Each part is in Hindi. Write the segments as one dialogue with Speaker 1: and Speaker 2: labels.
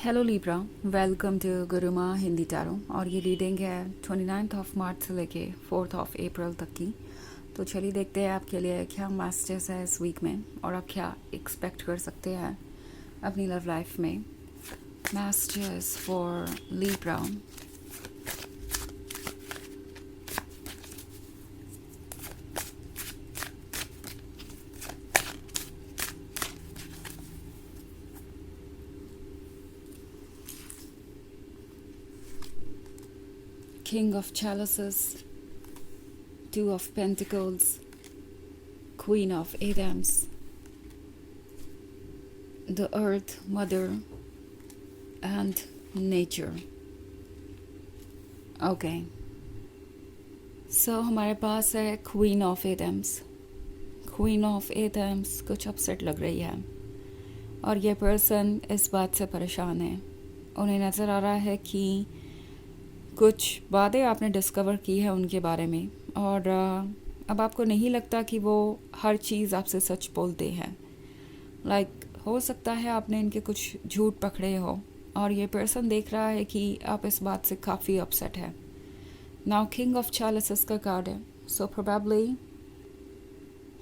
Speaker 1: Hello Libra, welcome to Guruma Hindi tarot. और ये रीडिंग है 29 ऑफ मार्च से लेके 4 ऑफ अप्रैल तक की। तो चलिए देखते हैं आपके लिए क्या मैसेजेस है इस वीक में और आप क्या एक्सपेक्ट कर सकते हैं अपनी लव लाइफ में। Messages for Libra. King of chalices, 2 of pentacles, queen of Adams, the earth mother and nature. Okay, so हमारे पास है queen of Adams. Queen of Adams कुछ अपसेट लग रही है और ये पर्सन इस बात से परेशान है। उन्हें नज़र आ रहा है कि कुछ बातें आपने डिस्कवर की है उनके बारे में और अब आपको नहीं लगता कि वो हर चीज़ आपसे सच बोलते हैं। हो सकता है आपने इनके कुछ झूठ पकड़े हो और ये पर्सन देख रहा है कि आप इस बात से काफ़ी अपसेट है। नाउ किंग ऑफ चैलिसेस का कार्ड है, सो प्रोबेबली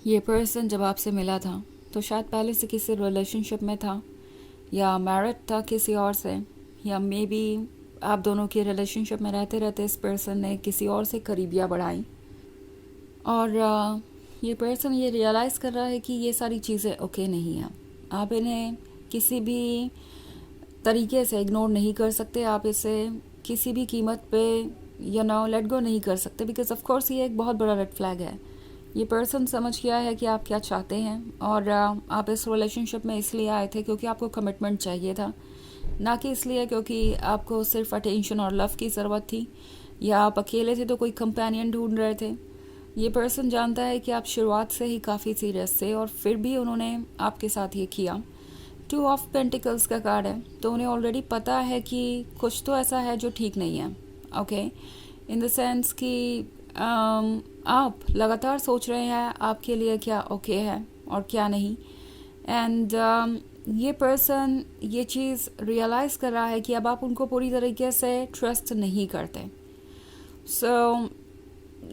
Speaker 1: ये पर्सन जब आपसे मिला था तो शायद पहले से किसी रिलेशनशिप में था या मैरिड था किसी और से, या मे बी आप दोनों की रिलेशनशिप में रहते रहते इस पर्सन ने किसी और से करीबियाँ बढ़ाई और ये पर्सन ये रियलाइज़ कर रहा है कि ये सारी चीज़ें ओके नहीं हैं। आप इन्हें किसी भी तरीके से इग्नोर नहीं कर सकते, आप इसे किसी भी कीमत पे लेट गो नहीं कर सकते, बिकॉज ऑफ कोर्स ये एक बहुत बड़ा रेड फ्लैग है। ये पर्सन समझ गया है कि आप क्या चाहते हैं और आप इस रिलेशनशिप में इसलिए आए थे क्योंकि आपको कमिटमेंट चाहिए था, ना कि इसलिए क्योंकि आपको सिर्फ अटेंशन और लव की ज़रूरत थी या आप अकेले थे तो कोई कंपेनियन ढूंढ रहे थे। ये पर्सन जानता है कि आप शुरुआत से ही काफ़ी सीरियस थे और फिर भी उन्होंने आपके साथ ये किया। 2 ऑफ पेंटिकल्स का कार्ड है, तो उन्हें ऑलरेडी पता है कि कुछ तो ऐसा है जो ठीक नहीं है। ओके, इन द सेंस कि आप लगातार सोच रहे हैं आपके लिए क्या ओके है और क्या नहीं। एंड ये पर्सन ये चीज़ रियलाइज़ कर रहा है कि अब आप उनको पूरी तरीके से ट्रस्ट नहीं करते। सो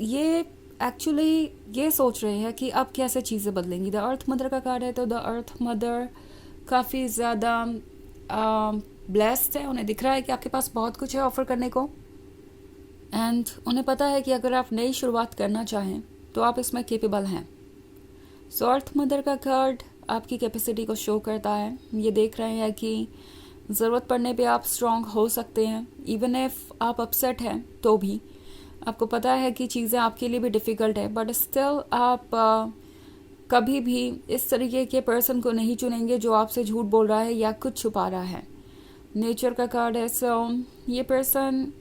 Speaker 1: ये एक्चुअली ये सोच रहे हैं कि अब कैसे चीज़ें बदलेंगी। द अर्थ मदर का कार्ड है, तो द अर्थ मदर काफ़ी ज़्यादा ब्लेस्ड है। उन्हें दिख रहा है कि आपके पास बहुत कुछ है ऑफ़र करने को एंड उन्हें पता है कि अगर आप नई शुरुआत करना चाहें तो आप इसमें केपेबल हैं। सो अर्थ मदर का कार्ड आपकी कैपेसिटी को शो करता है। ये देख रहे हैं कि ज़रूरत पड़ने पे आप स्ट्रांग हो सकते हैं, इवन इफ आप अपसेट हैं तो भी आपको पता है कि चीज़ें आपके लिए भी डिफ़िकल्ट है, बट स्टिल आप कभी भी इस तरीके के पर्सन को नहीं चुनेंगे जो आपसे झूठ बोल रहा है या कुछ छुपा रहा है। नेचर का कार्ड है, सो ये पर्सन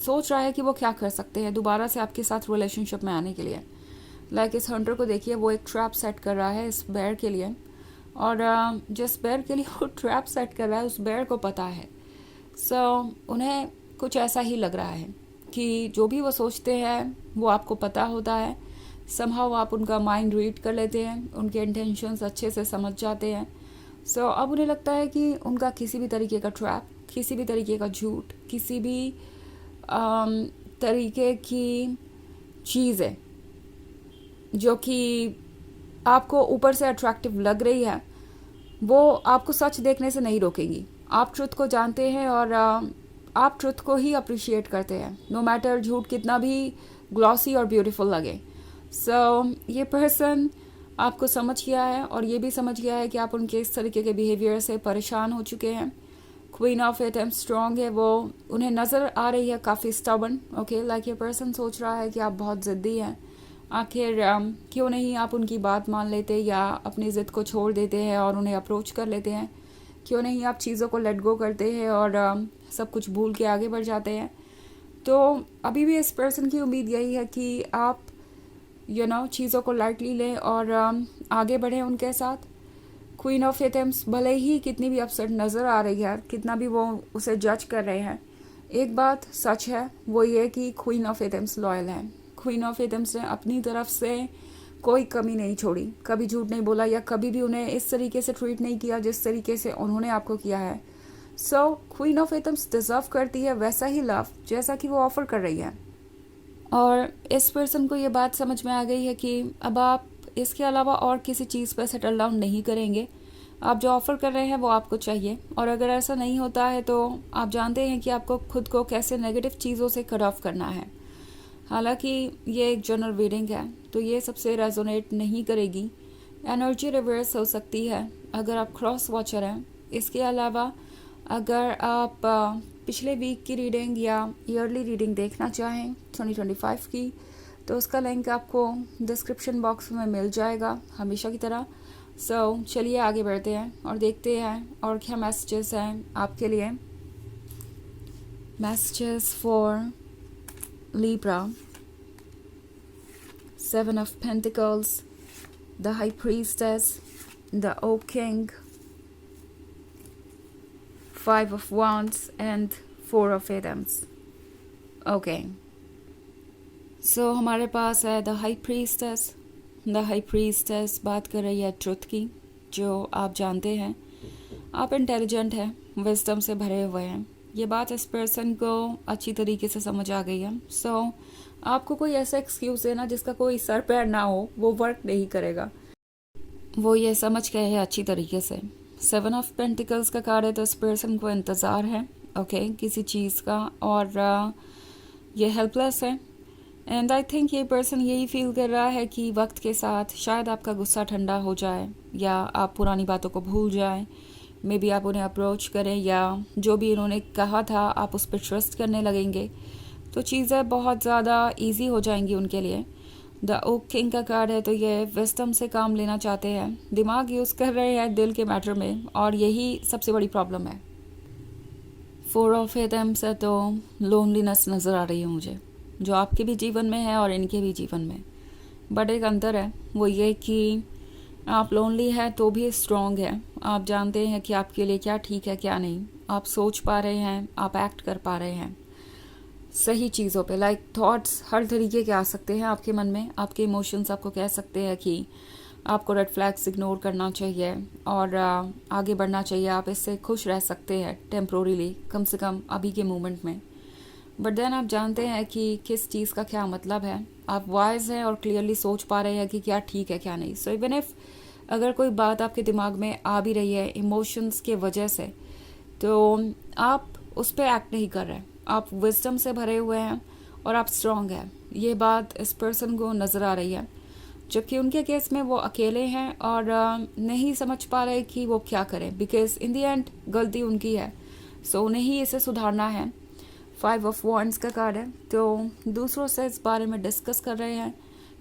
Speaker 1: सोच रहा है कि वो क्या कर सकते हैं दोबारा से आपके साथ रिलेशनशिप में आने के लिए। इस हंटर को देखिए, वो एक ट्रैप सेट कर रहा है इस बेयर के लिए और जिस बेयर के लिए वो ट्रैप सेट कर रहा है उस बेयर को पता है। सो उन्हें कुछ ऐसा ही लग रहा है कि जो भी वो सोचते हैं वो आपको पता होता है। समहाउ आप उनका माइंड रीड कर लेते हैं, उनके इंटेंशंस अच्छे से समझ जाते हैं। सो अब उन्हें लगता है कि उनका किसी भी तरीके का ट्रैप, किसी भी तरीके का झूठ, किसी भी तरीके की चीज़ें जो कि आपको ऊपर से अट्रैक्टिव लग रही है वो आपको सच देखने से नहीं रोकेंगी। आप ट्रुथ को जानते हैं और आप ट्रुथ को ही अप्रिशिएट करते हैं, नो मैटर झूठ कितना भी ग्लॉसी और ब्यूटीफुल लगे। सो ये पर्सन आपको समझ गया है और ये भी समझ गया है कि आप उनके इस तरीके के बिहेवियर से परेशान हो चुके हैं। क्वीन ऑफ एटम्स स्ट्रॉन्ग है, वो उन्हें नज़र आ रही है काफ़ी स्टबन। ओके, ये पर्सन सोच रहा है कि आप बहुत ज़िद्दी हैं। आखिर क्यों नहीं आप उनकी बात मान लेते या अपनी ज़िद को छोड़ देते हैं और उन्हें अप्रोच कर लेते हैं। क्यों नहीं आप चीज़ों को लेट गो करते हैं और सब कुछ भूल के आगे बढ़ जाते हैं। तो अभी भी इस पर्सन की उम्मीद यही है कि आप चीज़ों को लाइटली लें और आगे बढ़ें उनके साथ। क्वीन ऑफ एटम्स भले ही कितनी भी अपसेट नज़र आ रही है, कितना भी वो उसे जज कर रहे हैं, एक बात सच है वो ये कि क्वीन ऑफ एटम्स लॉयल है। क्वीन ऑफ एटम्स ने अपनी तरफ से कोई कमी नहीं छोड़ी, कभी झूठ नहीं बोला या कभी भी उन्हें इस तरीके से ट्रीट नहीं किया जिस तरीके से उन्होंने आपको किया है। सो क्वीन ऑफ एटम्स डिजर्व करती है वैसा ही लव जैसा कि वो ऑफर कर रही है। और इस पर्सन को ये बात समझ में आ गई है कि अब आप इसके अलावा और किसी चीज़ पर सेटल डाउन नहीं करेंगे। आप जो ऑफ़र कर रहे हैं वो आपको चाहिए, और अगर ऐसा नहीं होता है तो आप जानते हैं कि आपको खुद को कैसे नेगेटिव चीज़ों से कट ऑफ करना है। हालांकि ये एक जनरल रीडिंग है तो ये सबसे रेजोनेट नहीं करेगी। एनर्जी रिवर्स हो सकती है अगर आप क्रॉस वॉचर हैं। इसके अलावा अगर आप पिछले वीक की रीडिंग या ईयरली रीडिंग देखना चाहें 2025 की, तो उसका लिंक आपको डिस्क्रिप्शन बॉक्स में मिल जाएगा हमेशा की तरह। चलिए आगे बढ़ते हैं और देखते हैं और क्या मैसेजेस हैं आपके लिए। Messages for Libra, 7 of Pentacles, the High Priestess, the Oak King, 5 of Wands and 4 of Atoms. Okay. So हमारे पास है the High Priestess. The High Priestess बात कर रही है ट्रुथ की, जो आप जानते हैं। आप इंटेलिजेंट हैं, विजडम से भरे हुए हैं। ये बात इस पर्सन को अच्छी तरीके से समझ आ गई है। आपको कोई ऐसा एक्सक्यूज़ देना जिसका कोई सर पैर ना हो वो वर्क नहीं करेगा। वो ये समझ गए हैं अच्छी तरीके से। 7 ऑफ पेंटिकल्स का कार्ड है तो इस पर्सन को इंतज़ार है किसी चीज़ का, और ये हेल्पलेस है। एंड आई थिंक ये पर्सन यही फील कर रहा है कि वक्त के साथ शायद आपका गुस्सा ठंडा हो जाए या आप पुरानी बातों को भूल जाएं। मे बी आप उन्हें अप्रोच करें या जो भी उन्होंने कहा था आप उस पर ट्रस्ट करने लगेंगे तो चीज़ें बहुत ज़्यादा इजी हो जाएंगी उनके लिए। द ओक किंग का कार्ड है तो ये विजडम से काम लेना चाहते हैं, दिमाग यूज़ कर रहे हैं दिल के मैटर में, और यही सबसे बड़ी प्रॉब्लम है। 4 ऑफ एटम्स है तो लोनलीनेस नज़र आ रही है मुझे, जो आपके भी जीवन में है और इनके भी जीवन में। बट एक अंतर है, वो ये कि आप लोनली है तो भी स्ट्रॉन्ग है। आप जानते हैं कि आपके लिए क्या ठीक है क्या नहीं। आप सोच पा रहे हैं, आप एक्ट कर पा रहे हैं सही चीज़ों पे। लाइक थॉट्स हर तरीके के आ सकते हैं आपके मन में। आपके इमोशंस आपको कह सकते हैं कि आपको रेड फ्लैग्स इग्नोर करना चाहिए और आगे बढ़ना चाहिए। आप इससे खुश रह सकते हैं टेम्प्रोरीली, कम से कम अभी के मोमेंट में। बट देन आप जानते हैं कि किस चीज़ का क्या मतलब है। आप वाइज हैं और क्लियरली सोच पा रहे हैं कि क्या ठीक है क्या नहीं। सो इवन इफ अगर कोई बात आपके दिमाग में आ भी रही है इमोशंस के वजह से, तो आप उस पर एक्ट नहीं कर रहे। आप विजडम से भरे हुए हैं और आप स्ट्रॉन्ग हैं। ये बात इस पर्सन को नज़र आ रही है, जबकि उनके केस में वो अकेले हैं और नहीं समझ पा रहे कि वो क्या करें, बिकॉज इन दी एंड गलती उनकी है। सो उन्हें ही इसे सुधारना है। 5 ऑफ वॉन्ड्स का कार्ड है तो दूसरों से इस बारे में डिस्कस कर रहे हैं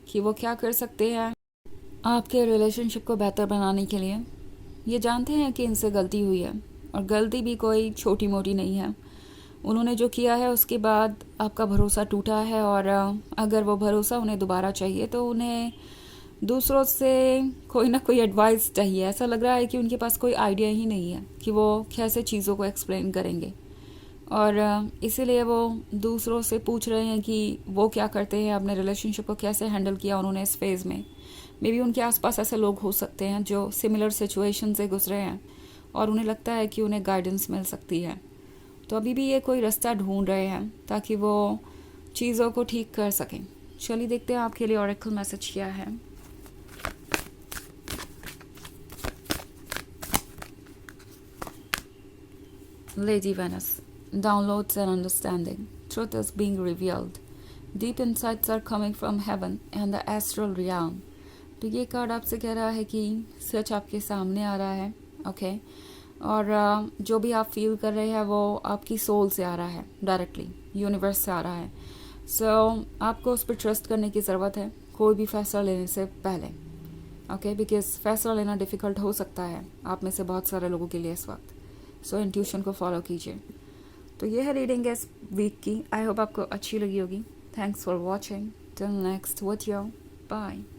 Speaker 1: कि वो क्या कर सकते हैं आपके रिलेशनशिप को बेहतर बनाने के लिए। ये जानते हैं कि इनसे गलती हुई है और गलती भी कोई छोटी मोटी नहीं है। उन्होंने जो किया है उसके बाद आपका भरोसा टूटा है, और अगर वो भरोसा उन्हें दोबारा चाहिए तो उन्हें दूसरों से कोई ना कोई एडवाइस चाहिए। ऐसा लग रहा है कि उनके पास कोई आइडिया ही नहीं है कि वो कैसे चीज़ों को एक्सप्लेन करेंगे, और इसीलिए वो दूसरों से पूछ रहे हैं कि वो क्या करते हैं, अपने रिलेशनशिप को कैसे हैंडल किया उन्होंने इस फेज़ में। मे बी उनके आसपास ऐसे लोग हो सकते हैं जो सिमिलर सिचुएशन से गुजरे हैं और उन्हें लगता है कि उन्हें गाइडेंस मिल सकती है। तो अभी भी ये कोई रास्ता ढूंढ रहे हैं ताकि वो चीज़ों को ठीक कर सकें। चलिए देखते हैं आपके लिए ऑरेकल मैसेज क्या है। Lady Venus, downloads and understanding. Truth is being revealed. Deep insights are coming from heaven and the astral realm. तो ये कार्ड आपसे कह रहा है कि सच आपके सामने आ रहा है, ओके और जो भी आप फील कर रहे हैं वो आपकी सोल से आ रहा है, डायरेक्टली यूनिवर्स से आ रहा है। आपको उस पर ट्रस्ट करने की ज़रूरत है कोई भी फैसला लेने से पहले, ओके बिकॉज फैसला लेना डिफ़िकल्ट हो सकता है आप में से बहुत सारे लोगों के लिए इस वक्त। इंट्यूशन को फॉलो कीजिए। तो ये है रीडिंग इस वीक की। आई होप आपको अच्छी लगी होगी। Thanks for watching. Till next video, bye.